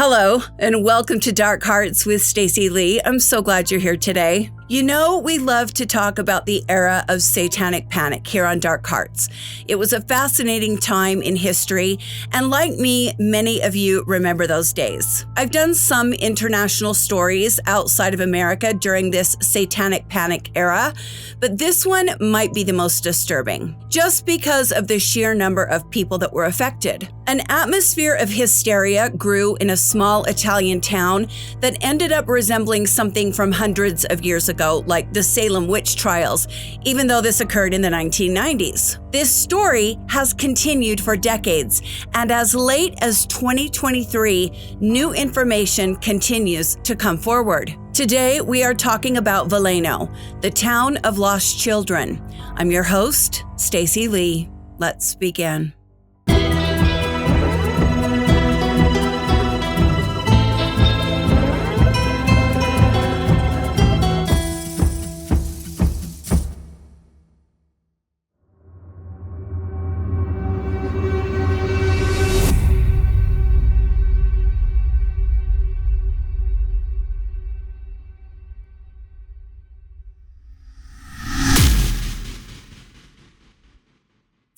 Hello, and welcome to Dark Hearts with Stacy Lee. I'm so glad you're here today. You know, we love to talk about the era of Satanic Panic here on Dark Hearts. It was a fascinating time in history, and like me, many of you remember those days. I've done some international stories outside of America during this Satanic Panic era, but this one might be the most disturbing, just because of the sheer number of people that were affected. An atmosphere of hysteria grew in a small Italian town that ended up resembling something from hundreds of years ago, like the Salem witch trials, even though this occurred in the 1990s. This story has continued for decades, and as late as 2023, new information continues to come forward. Today, we are talking about Veleno, the town of lost children. I'm your host, Stacy Lee. Let's begin.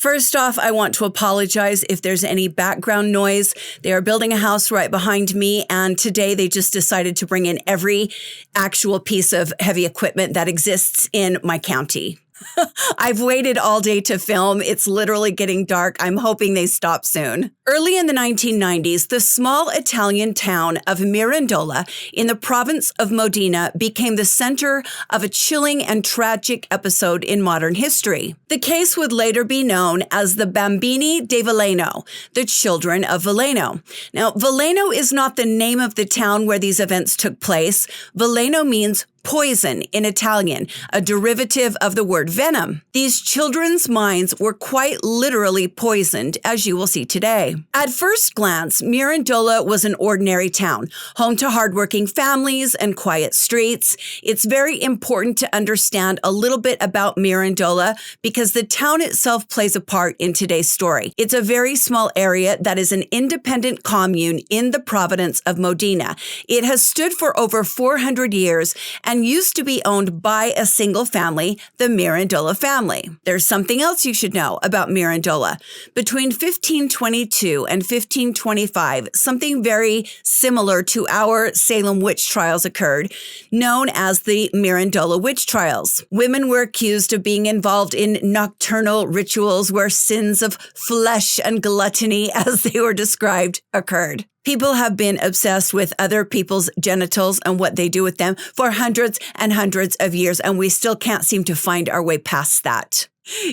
First off, I want to apologize if there's any background noise. They are building a house right behind me, and today they just decided to bring in every actual piece of heavy equipment that exists in my county. I've waited all day to film. It's literally getting dark. I'm hoping they stop soon. Early in the 1990s, the small Italian town of Mirandola in the province of Modena became the center of a chilling and tragic episode in modern history. The case would later be known as the Bambini di Veleno, the children of Veleno. Now, Veleno is not the name of the town where these events took place. Veleno means poison in Italian, a derivative of the word venom. These children's minds were quite literally poisoned, as you will see today. At first glance, Mirandola was an ordinary town, home to hardworking families and quiet streets. It's very important to understand a little bit about Mirandola because the town itself plays a part in today's story. It's a very small area that is an independent commune in the province of Modena. It has stood for over 400 years and used to be owned by a single family, the Mirandola family. There's something else you should know about Mirandola. Between 1522 and 1525, something very similar to our Salem witch trials occurred, known as the Mirandola witch trials. Women were accused of being involved in nocturnal rituals where sins of flesh and gluttony, as they were described, occurred. People have been obsessed with other people's genitals and what they do with them for hundreds and hundreds of years, and we still can't seem to find our way past that.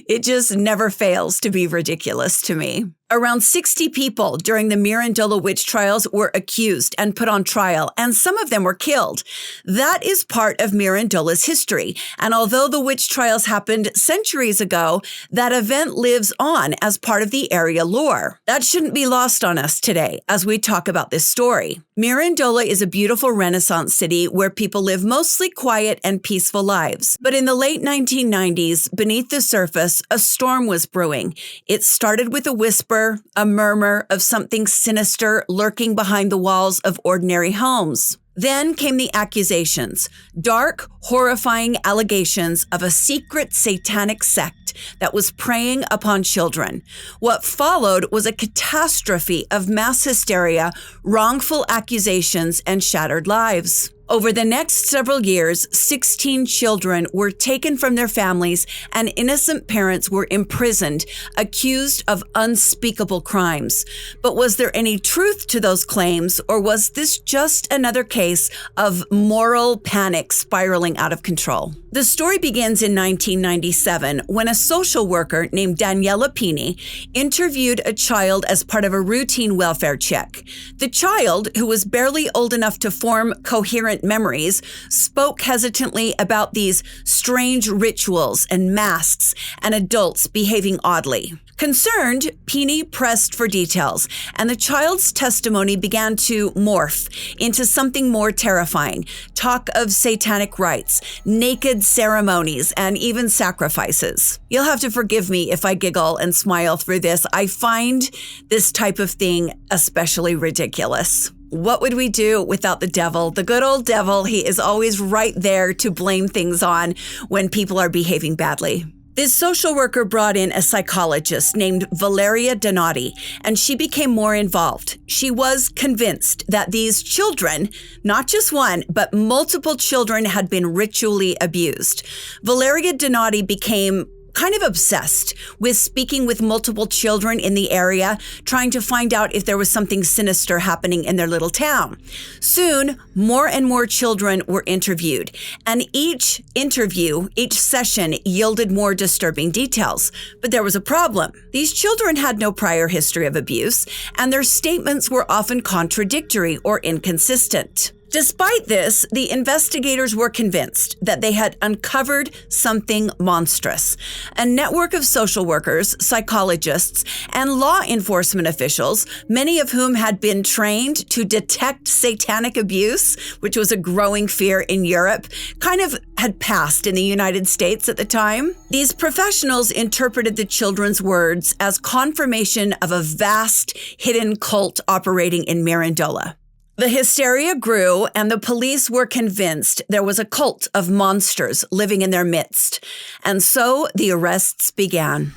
It just never fails to be ridiculous to me. Around 60 people during the Mirandola witch trials were accused and put on trial, and some of them were killed. That is part of Mirandola's history, and although the witch trials happened centuries ago, that event lives on as part of the area lore. That shouldn't be lost on us today as we talk about this story. Mirandola is a beautiful Renaissance city where people live mostly quiet and peaceful lives. But in the late 1990s, beneath the surface, a storm was brewing. It started with a whisper, a murmur of something sinister lurking behind the walls of ordinary homes. Then came the accusations, dark, horrifying allegations of a secret satanic sect that was preying upon children. What followed was a catastrophe of mass hysteria, wrongful accusations, and shattered lives. Over the next several years, 16 children were taken from their families and innocent parents were imprisoned, accused of unspeakable crimes. But was there any truth to those claims, or was this just another case of moral panic spiraling out of control? The story begins in 1997 when a social worker named Daniela Pini interviewed a child as part of a routine welfare check. The child, who was barely old enough to form coherent memories, spoke hesitantly about these strange rituals and masks and adults behaving oddly. Concerned, Pini pressed for details, and the child's testimony began to morph into something more terrifying. Talk of satanic rites, naked ceremonies, and even sacrifices. You'll have to forgive me if I giggle and smile through this. I find this type of thing especially ridiculous. What would we do without the devil? The good old devil, he is always right there to blame things on when people are behaving badly. This social worker brought in a psychologist named Valeria Donati, and she became more involved. She was convinced that these children, not just one, but multiple children, had been ritually abused. Valeria Donati became kind of obsessed with speaking with multiple children in the area, trying to find out if there was something sinister happening in their little town. Soon, more and more children were interviewed, and each session yielded more disturbing details. But there was a problem. These children had no prior history of abuse, and their statements were often contradictory or inconsistent. Despite this, the investigators were convinced that they had uncovered something monstrous. A network of social workers, psychologists, and law enforcement officials, many of whom had been trained to detect satanic abuse, which was a growing fear in Europe, kind of had passed in the United States at the time. These professionals interpreted the children's words as confirmation of a vast hidden cult operating in Mirandola. The hysteria grew, and the police were convinced there was a cult of monsters living in their midst. And so the arrests began.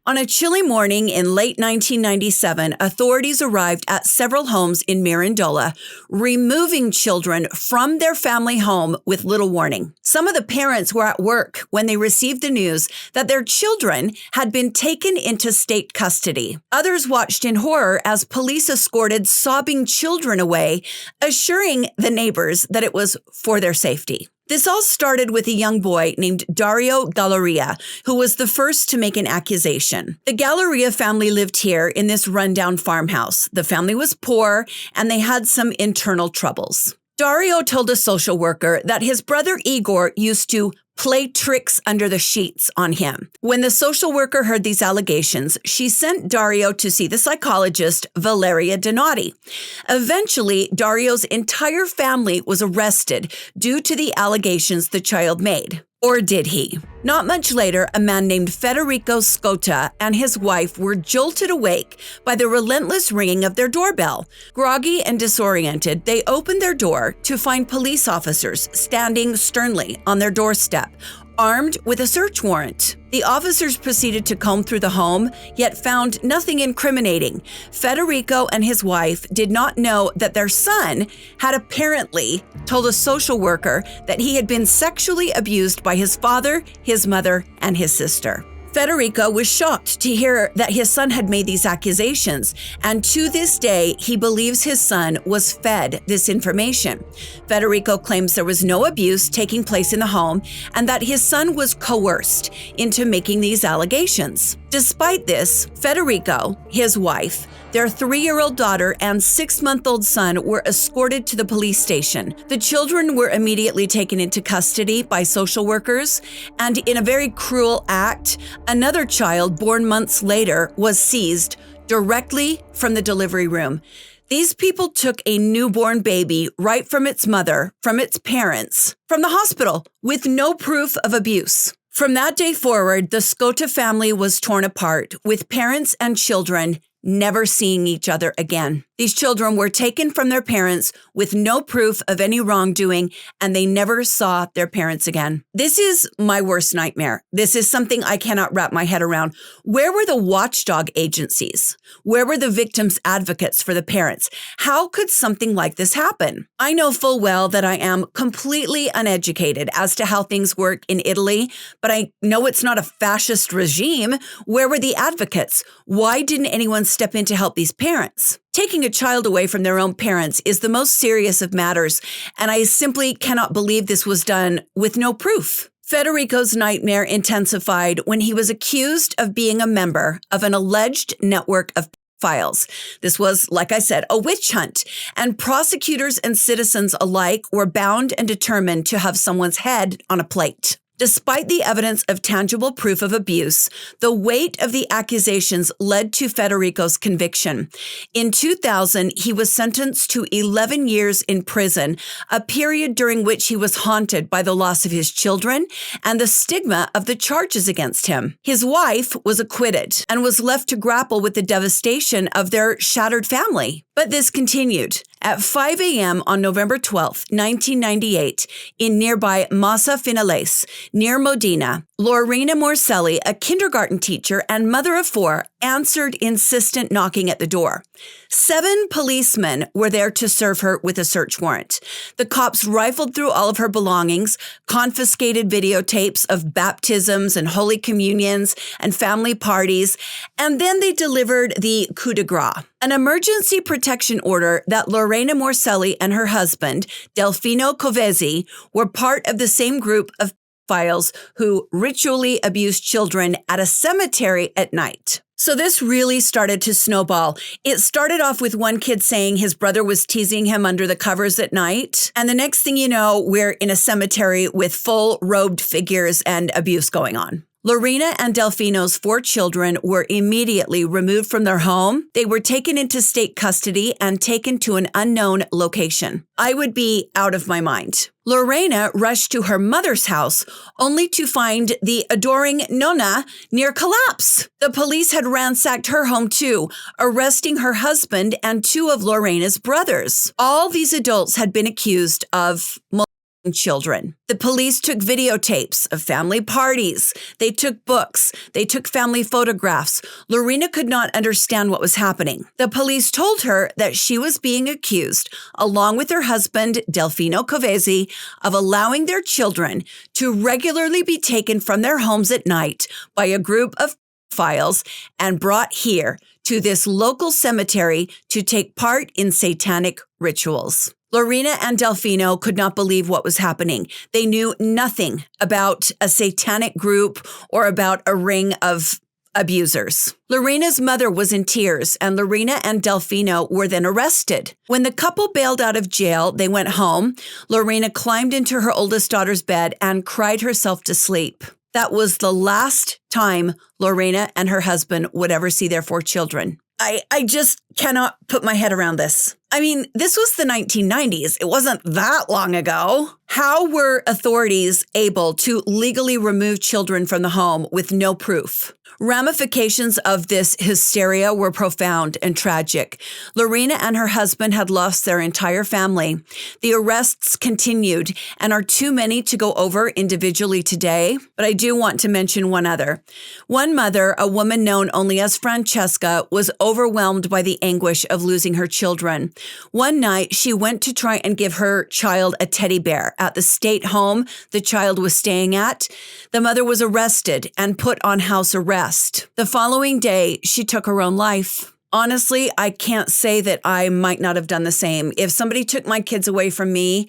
On a chilly morning in late 1997, authorities arrived at several homes in Mirandola, removing children from their family home with little warning. Some of the parents were at work when they received the news that their children had been taken into state custody. Others watched in horror as police escorted sobbing children away, assuring the neighbors that it was for their safety. This all started with a young boy named Dario Galleria, who was the first to make an accusation. The Galleria family lived here in this rundown farmhouse. The family was poor, and they had some internal troubles. Dario told a social worker that his brother Igor used to play tricks under the sheets on him. When the social worker heard these allegations, she sent Dario to see the psychologist Valeria Donati. Eventually, Dario's entire family was arrested due to the allegations the child made. Or did he? Not much later, a man named Federico Scotta and his wife were jolted awake by the relentless ringing of their doorbell. Groggy and disoriented, they opened their door to find police officers standing sternly on their doorstep, armed with a search warrant. The officers proceeded to comb through the home, yet found nothing incriminating. Federico and his wife did not know that their son had apparently told a social worker that he had been sexually abused by his father, his mother, and his sister. Federico was shocked to hear that his son had made these accusations, and to this day, he believes his son was fed this information. Federico claims there was no abuse taking place in the home and that his son was coerced into making these allegations. Despite this, Federico, his wife, their 3-year-old daughter and 6-month-old son were escorted to the police station. The children were immediately taken into custody by social workers, and in a very cruel act, another child born months later was seized directly from the delivery room. These people took a newborn baby right from its mother, from its parents, from the hospital, with no proof of abuse. From that day forward, the Scotta family was torn apart, with parents and children never seeing each other again. These children were taken from their parents with no proof of any wrongdoing, and they never saw their parents again. This is my worst nightmare. This is something I cannot wrap my head around. Where were the watchdog agencies? Where were the victims' advocates for the parents? How could something like this happen? I know full well that I am completely uneducated as to how things work in Italy, but I know it's not a fascist regime. Where were the advocates? Why didn't anyone step in to help these parents? Taking a child away from their own parents is the most serious of matters, and I simply cannot believe this was done with no proof. Federico's nightmare intensified when he was accused of being a member of an alleged network of pedophiles. This was, like I said, a witch hunt, and prosecutors and citizens alike were bound and determined to have someone's head on a plate. Despite the evidence of tangible proof of abuse, the weight of the accusations led to Federico's conviction. In 2000, he was sentenced to 11 years in prison, a period during which he was haunted by the loss of his children and the stigma of the charges against him. His wife was acquitted and was left to grapple with the devastation of their shattered family. But this continued. At 5 a.m. on November 12, 1998, in nearby Massa Finales, near Modena, Lorena Morselli, a kindergarten teacher and mother of 4, answered insistent knocking at the door. 7 policemen were there to serve her with a search warrant. The cops rifled through all of her belongings, confiscated videotapes of baptisms and holy communions and family parties, and then they delivered the coup de grace, an emergency protection order that Lorena Morselli and her husband, Delfino Covesi, were part of the same group of pedophiles who ritually abused children at a cemetery at night. So this really started to snowball. It started off with one kid saying his brother was teasing him under the covers at night. And the next thing you know, we're in a cemetery with full robed figures and abuse going on. Lorena and Delfino's 4 children were immediately removed from their home. They were taken into state custody and taken to an unknown location. I would be out of my mind. Lorena rushed to her mother's house, only to find the adoring Nonna near collapse. The police had ransacked her home too, arresting her husband and 2 of Lorena's brothers. All these adults had been accused of children. The police took videotapes of family parties. They took books. They took family photographs. Lorena could not understand what was happening. The police told her that she was being accused, along with her husband, Delfino Covesi, of allowing their children to regularly be taken from their homes at night by a group of pedophiles and brought here to this local cemetery to take part in satanic rituals. Lorena and Delfino could not believe what was happening. They knew nothing about a satanic group or about a ring of abusers. Lorena's mother was in tears, and Lorena and Delfino were then arrested. When the couple bailed out of jail, they went home. Lorena climbed into her oldest daughter's bed and cried herself to sleep. That was the last time Lorena and her husband would ever see their 4 children. I just cannot put my head around this. I mean, this was the 1990s. It wasn't that long ago. How were authorities able to legally remove children from the home with no proof? Ramifications of this hysteria were profound and tragic. Lorena and her husband had lost their entire family. The arrests continued and are too many to go over individually today, but I do want to mention one other. One mother, a woman known only as Francesca, was overwhelmed by the anguish of losing her children. One night, she went to try and give her child a teddy bear at the state home the child was staying at. The mother was arrested and put on house arrest. The following day, she took her own life. Honestly, I can't say that I might not have done the same. If somebody took my kids away from me,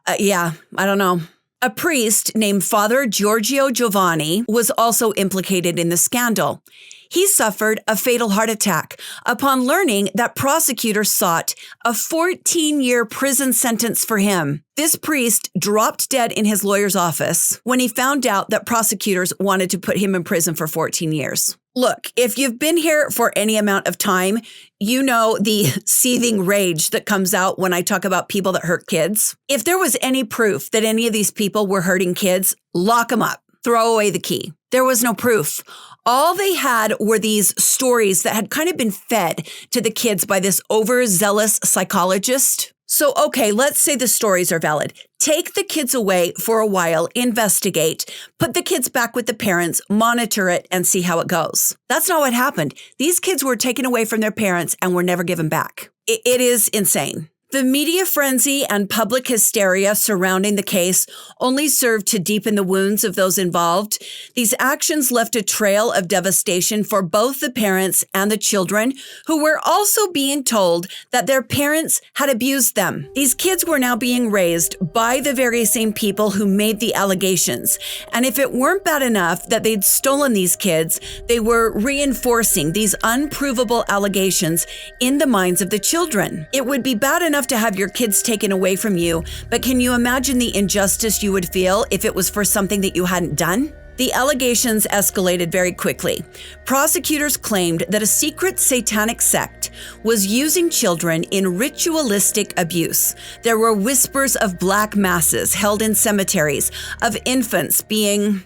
I don't know. A priest named Father Giorgio Giovanni was also implicated in the scandal. He suffered a fatal heart attack upon learning that prosecutors sought a 14-year prison sentence for him. This priest dropped dead in his lawyer's office when he found out that prosecutors wanted to put him in prison for 14 years. Look, if you've been here for any amount of time, you know the seething rage that comes out when I talk about people that hurt kids. If there was any proof that any of these people were hurting kids, lock them up. Throw away the key. There was no proof. All they had were these stories that had kind of been fed to the kids by this overzealous psychologist. So, okay, let's say the stories are valid. Take the kids away for a while, investigate, put the kids back with the parents, monitor it, and see how it goes. That's not what happened. These kids were taken away from their parents and were never given back. It is insane. The media frenzy and public hysteria surrounding the case only served to deepen the wounds of those involved. These actions left a trail of devastation for both the parents and the children, who were also being told that their parents had abused them. These kids were now being raised by the very same people who made the allegations. And if it weren't bad enough that they'd stolen these kids, they were reinforcing these unprovable allegations in the minds of the children. It would be bad enough enough to have your kids taken away from you, but can you imagine the injustice you would feel if it was for something that you hadn't done? The allegations escalated very quickly. Prosecutors claimed that a secret satanic sect was using children in ritualistic abuse. There were whispers of black masses held in cemeteries, of infants being,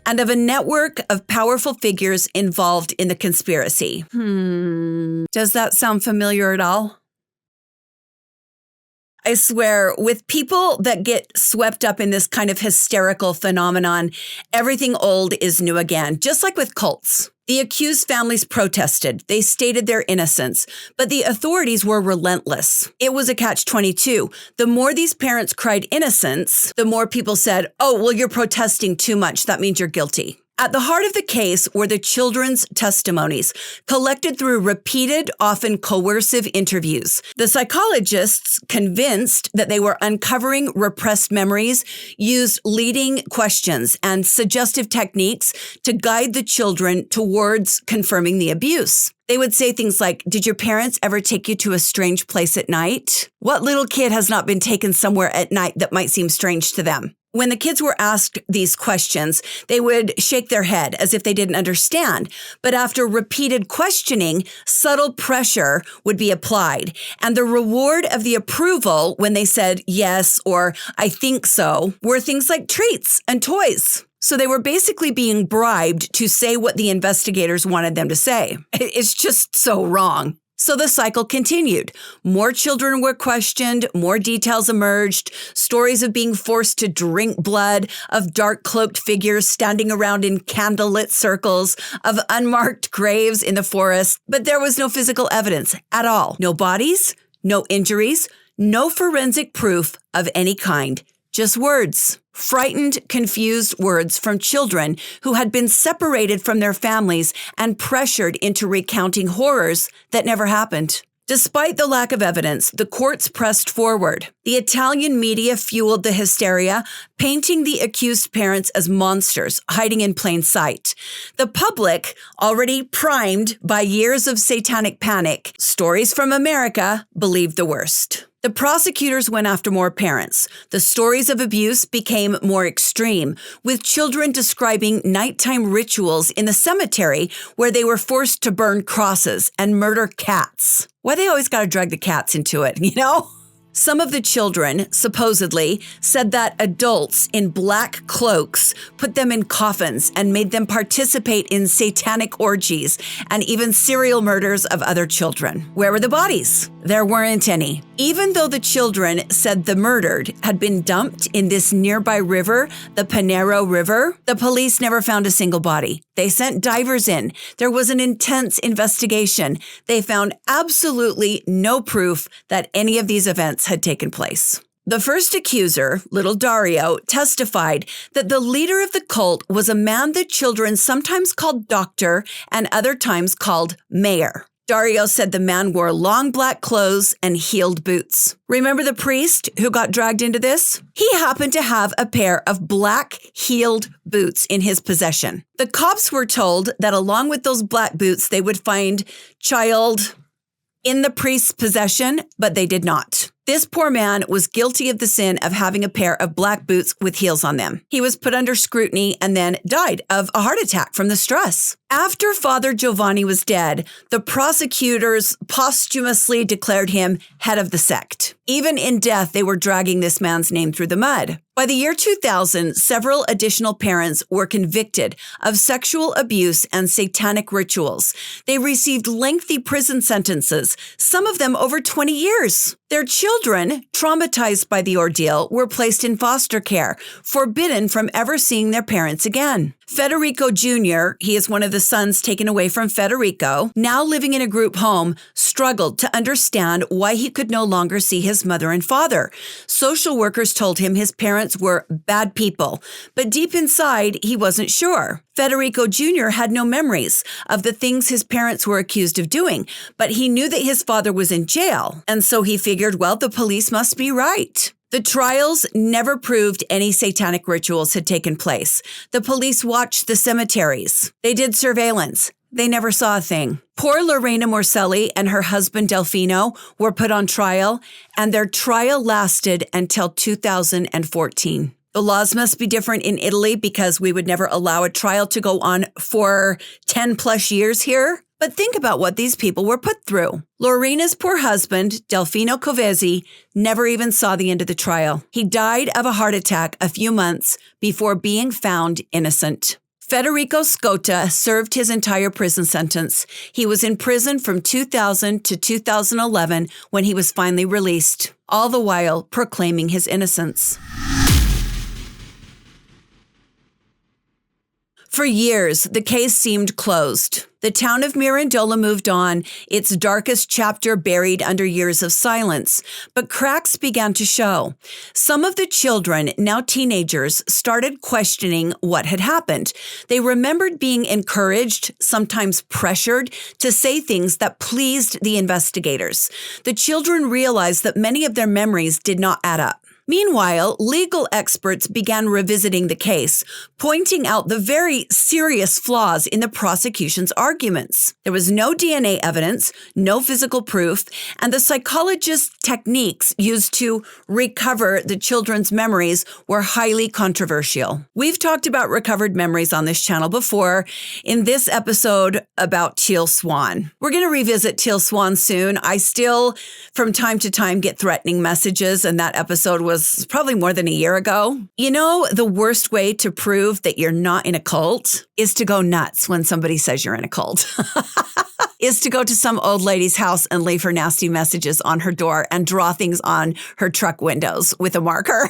and of a network of powerful figures involved in the conspiracy. Does that sound familiar at all? I swear, with people that get swept up in this kind of hysterical phenomenon, everything old is new again, just like with cults. The accused families protested. They stated their innocence, but the authorities were relentless. It was a catch-22. The more these parents cried innocence, the more people said, oh, well, you're protesting too much. That means you're guilty. At the heart of the case were the children's testimonies, collected through repeated, often coercive interviews. The psychologists, convinced that they were uncovering repressed memories, used leading questions and suggestive techniques to guide the children towards confirming the abuse. They would say things like, did your parents ever take you to a strange place at night? What little kid has not been taken somewhere at night that might seem strange to them? When the kids were asked these questions, they would shake their head as if they didn't understand. But after repeated questioning, subtle pressure would be applied. And the reward of the approval when they said yes or I think so were things like treats and toys. So they were basically being bribed to say what the investigators wanted them to say. It's just so wrong. So the cycle continued. More children were questioned, more details emerged, stories of being forced to drink blood, of dark cloaked figures standing around in candlelit circles, of unmarked graves in the forest. But there was no physical evidence at all. No bodies, no injuries, no forensic proof of any kind. Just words. Frightened, confused words from children who had been separated from their families and pressured into recounting horrors that never happened. Despite the lack of evidence, the courts pressed forward. The Italian media fueled the hysteria, painting the accused parents as monsters hiding in plain sight. The public, already primed by years of satanic panic, stories from America, believed the worst. The prosecutors went after more parents. The stories of abuse became more extreme, with children describing nighttime rituals in the cemetery where they were forced to burn crosses and murder cats. Why they always got to drag the cats into it, you know? Some of the children, supposedly, said that adults in black cloaks put them in coffins and made them participate in satanic orgies and even serial murders of other children. Where were the bodies? There weren't any. Even though the children said the murdered had been dumped in this nearby river, the Panero River, the police never found a single body. They sent divers in. There was an intense investigation. They found absolutely no proof that any of these events had taken place. The first accuser, little Dario, testified that the leader of the cult was a man the children sometimes called doctor and other times called mayor. Dario said the man wore long black clothes and heeled boots. Remember the priest who got dragged into this? He happened to have a pair of black heeled boots in his possession. The cops were told that along with those black boots, they would find child in the priest's possession, but they did not. This poor man was guilty of the sin of having a pair of black boots with heels on them. He was put under scrutiny and then died of a heart attack from the stress. After Father Giovanni was dead, the prosecutors posthumously declared him head of the sect. Even in death, they were dragging this man's name through the mud. By the year 2000, several additional parents were convicted of sexual abuse and satanic rituals. They received lengthy prison sentences, some of them over 20 years. Their children, traumatized by the ordeal, were placed in foster care, forbidden from ever seeing their parents again. Federico Jr., he is one of the sons taken away from Federico, now living in a group home, struggled to understand why he could no longer see his mother and father. Social workers told him his parents were bad people, but deep inside, he wasn't sure. Federico Jr. had no memories of the things his parents were accused of doing, but he knew that his father was in jail, and so he figured, well, the police must be right. The trials never proved any satanic rituals had taken place. The police watched the cemeteries. They did surveillance. They never saw a thing. Poor Lorena Morcelli and her husband Delfino were put on trial, and their trial lasted until 2014. The laws must be different in Italy because we would never allow a trial to go on for 10 plus years here. But think about what these people were put through. Lorena's poor husband, Delfino Covesi, never even saw the end of the trial. He died of a heart attack a few months before being found innocent. Federico Scotta served his entire prison sentence. He was in prison from 2000 to 2011 when he was finally released, all the while proclaiming his innocence. For years, the case seemed closed. The town of Mirandola moved on, its darkest chapter buried under years of silence. But cracks began to show. Some of the children, now teenagers, started questioning what had happened. They remembered being encouraged, sometimes pressured, to say things that pleased the investigators. The children realized that many of their memories did not add up. Meanwhile, legal experts began revisiting the case, pointing out the very serious flaws in the prosecution's arguments. There was no DNA evidence, no physical proof, and the psychologists' techniques used to recover the children's memories were highly controversial. We've talked about recovered memories on this channel before in this episode about Teal Swan. We're going to revisit Teal Swan soon. I still, from time to time, get threatening messages, and that episode was probably more than a year ago. You know, the worst way to prove that you're not in a cult is to go nuts when somebody says you're in a cult. Is to go to some old lady's house and leave her nasty messages on her door and draw things on her truck windows with a marker.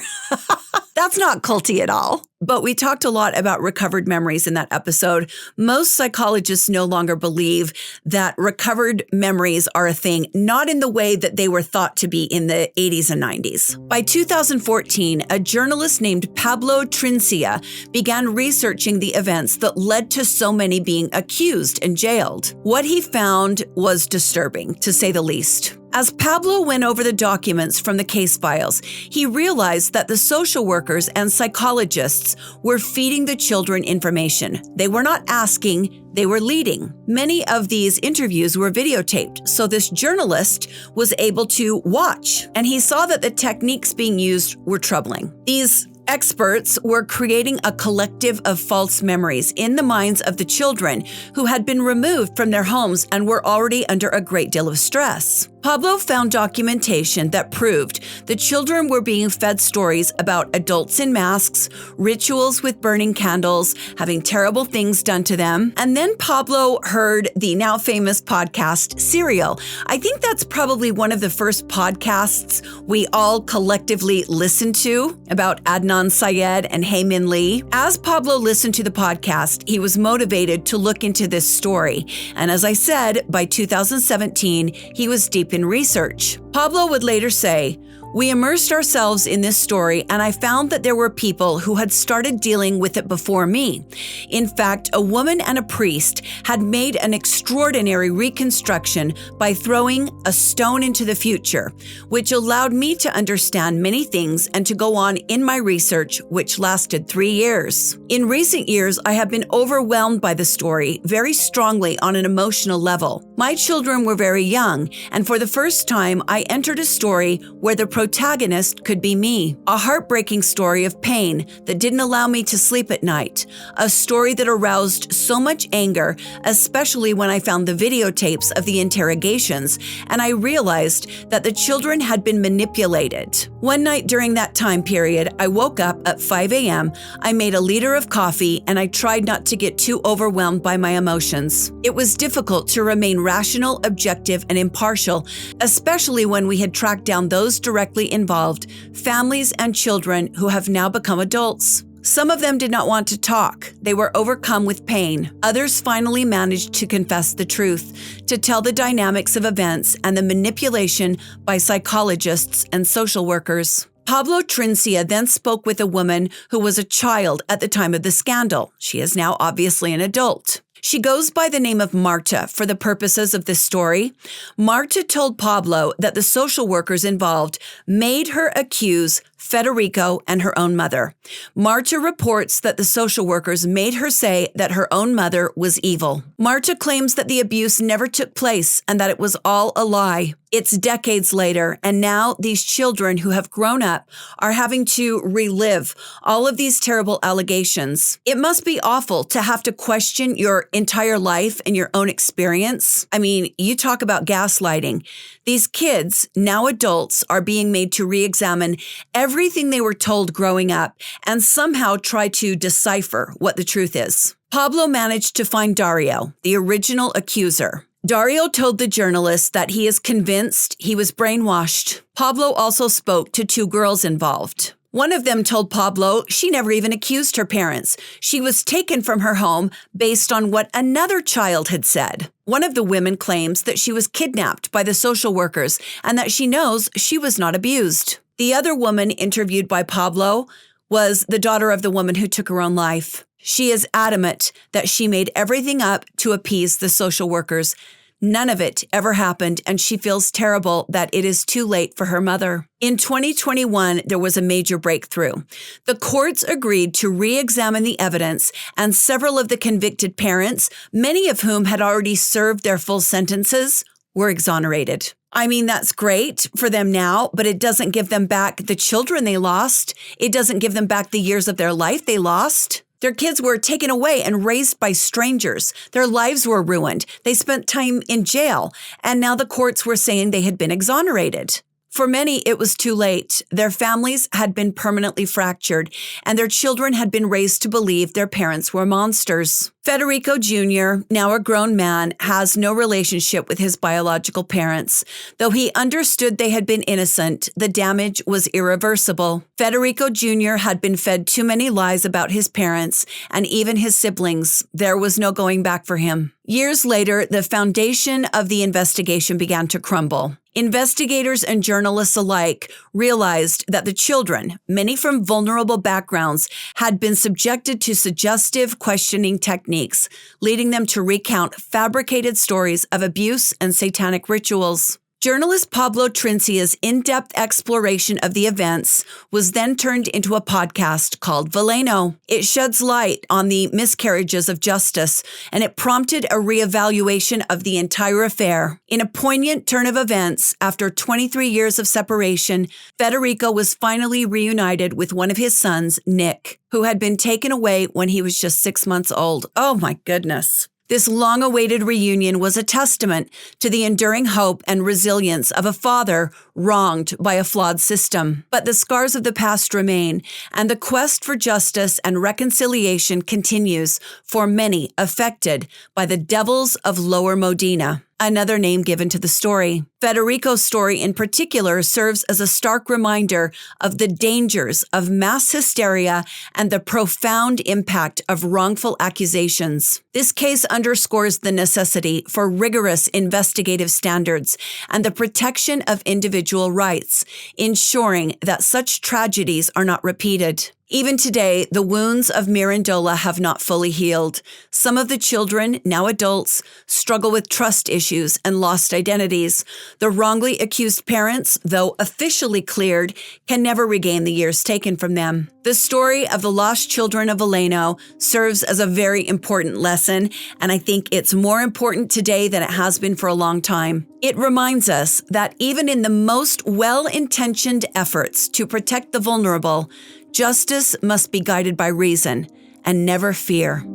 That's not culty at all. But we talked a lot about recovered memories in that episode. Most psychologists no longer believe that recovered memories are a thing, not in the way that they were thought to be in the 80s and 90s. By 2014, a journalist named Pablo Trinicia began researching the events that led to so many being accused and jailed. What he found was disturbing, to say the least. As Pablo went over the documents from the case files, he realized that the social workers and psychologists were feeding the children information. They were not asking, they were leading. Many of these interviews were videotaped, so this journalist was able to watch, and he saw that the techniques being used were troubling. These experts were creating a collective of false memories in the minds of the children who had been removed from their homes and were already under a great deal of stress. Pablo found documentation that proved the children were being fed stories about adults in masks, rituals with burning candles, having terrible things done to them. And then Pablo heard the now famous podcast Serial. I think that's probably one of the first podcasts we all collectively listened to about Adnan Syed and Hae Min Lee. As Pablo listened to the podcast, he was motivated to look into this story. And as I said, by 2017, he was deep in research. Pablo would later say, "We immersed ourselves in this story, and I found that there were people who had started dealing with it before me. In fact, a woman and a priest had made an extraordinary reconstruction by throwing a stone into the future, which allowed me to understand many things and to go on in my research, which lasted 3 years. In recent years, I have been overwhelmed by the story very strongly on an emotional level. My children were very young, and for the first time, I entered a story where the protagonist could be me. A heartbreaking story of pain that didn't allow me to sleep at night. A story that aroused so much anger, especially when I found the videotapes of the interrogations, and I realized that the children had been manipulated. One night during that time period, I woke up at 5 a.m., I made a liter of coffee, and I tried not to get too overwhelmed by my emotions. It was difficult to remain rational, objective, and impartial, especially when we had tracked down those directly involved, families and children who have now become adults. Some of them did not want to talk. They were overcome with pain. Others finally managed to confess the truth, to tell the dynamics of events and the manipulation by psychologists and social workers. Pablo Trinicia then spoke with a woman who was a child at the time of the scandal. She is now obviously an adult. She goes by the name of Marta for the purposes of this story. Marta told Pablo that the social workers involved made her accuse Federico, and her own mother. Marta reports that the social workers made her say that her own mother was evil. Marta claims that the abuse never took place and that it was all a lie. It's decades later, and now these children who have grown up are having to relive all of these terrible allegations. It must be awful to have to question your entire life and your own experience. I mean, you talk about gaslighting. These kids, now adults, are being made to re-examine everything they were told growing up and somehow try to decipher what the truth is. Pablo managed to find Dario, the original accuser. Dario told the journalist that he is convinced he was brainwashed. Pablo also spoke to two girls involved. One of them told Pablo she never even accused her parents. She was taken from her home based on what another child had said. One of the women claims that she was kidnapped by the social workers and that she knows she was not abused. The other woman interviewed by Pablo was the daughter of the woman who took her own life. She is adamant that she made everything up to appease the social workers. None of it ever happened, and she feels terrible that it is too late for her mother. In 2021, there was a major breakthrough. The courts agreed to re-examine the evidence, and several of the convicted parents, many of whom had already served their full sentences, were exonerated. I mean, that's great for them now, but it doesn't give them back the children they lost. It doesn't give them back the years of their life they lost. Their kids were taken away and raised by strangers. Their lives were ruined. They spent time in jail, and now the courts were saying they had been exonerated. For many, it was too late. Their families had been permanently fractured, and their children had been raised to believe their parents were monsters. Federico Jr., now a grown man, has no relationship with his biological parents. Though he understood they had been innocent, the damage was irreversible. Federico Jr. had been fed too many lies about his parents and even his siblings. There was no going back for him. Years later, the foundation of the investigation began to crumble. Investigators and journalists alike realized that the children, many from vulnerable backgrounds, had been subjected to suggestive questioning techniques, leading them to recount fabricated stories of abuse and satanic rituals. Journalist Pablo Trincia's in-depth exploration of the events was then turned into a podcast called Veleno. It sheds light on the miscarriages of justice, and it prompted a reevaluation of the entire affair. In a poignant turn of events, after 23 years of separation, Federico was finally reunited with one of his sons, Nick, who had been taken away when he was just 6 months old. Oh my goodness. This long-awaited reunion was a testament to the enduring hope and resilience of a father wronged by a flawed system. But the scars of the past remain, and the quest for justice and reconciliation continues for many affected by the devils of Lower Modena, another name given to the story. Federico's story in particular serves as a stark reminder of the dangers of mass hysteria and the profound impact of wrongful accusations. This case underscores the necessity for rigorous investigative standards and the protection of individual rights, ensuring that such tragedies are not repeated. Even today, the wounds of Mirandola have not fully healed. Some of the children, now adults, struggle with trust issues and lost identities. The wrongly accused parents, though officially cleared, can never regain the years taken from them. The story of the lost children of Veleno serves as a very important lesson, and I think it's more important today than it has been for a long time. It reminds us that even in the most well-intentioned efforts to protect the vulnerable, justice must be guided by reason and never fear.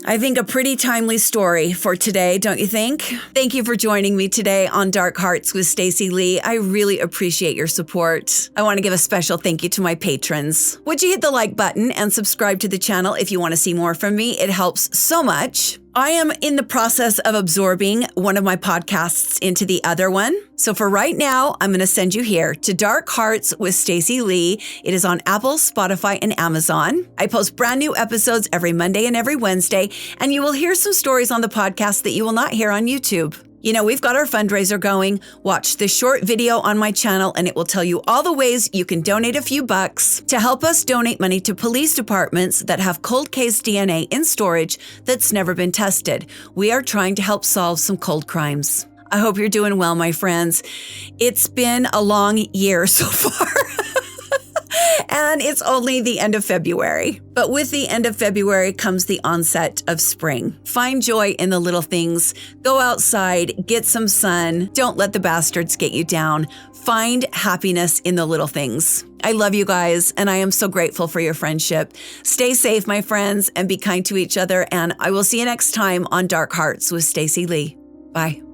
I think a pretty timely story for today, don't you think? Thank you for joining me today on Dark Hearts with Stacy Lee. I really appreciate your support. I want to give a special thank you to my patrons. Would you hit the like button and subscribe to the channel if you want to see more from me? It helps so much. I am in the process of absorbing one of my podcasts into the other one. So for right now, I'm going to send you here to Dark Hearts with Stacy Lee. It is on Apple, Spotify, and Amazon. I post brand new episodes every Monday and every Wednesday, and you will hear some stories on the podcast that you will not hear on YouTube. You know, we've got our fundraiser going. Watch this short video on my channel and it will tell you all the ways you can donate a few bucks to help us donate money to police departments that have cold case DNA in storage that's never been tested. We are trying to help solve some cold crimes. I hope you're doing well, my friends. It's been a long year so far. And it's only the end of February. But with the end of February comes the onset of spring. Find joy in the little things. Go outside, get some sun. Don't let the bastards get you down. Find happiness in the little things. I love you guys, and I am so grateful for your friendship. Stay safe, my friends, and be kind to each other. And I will see you next time on Dark Hearts with Stacy Lee. Bye.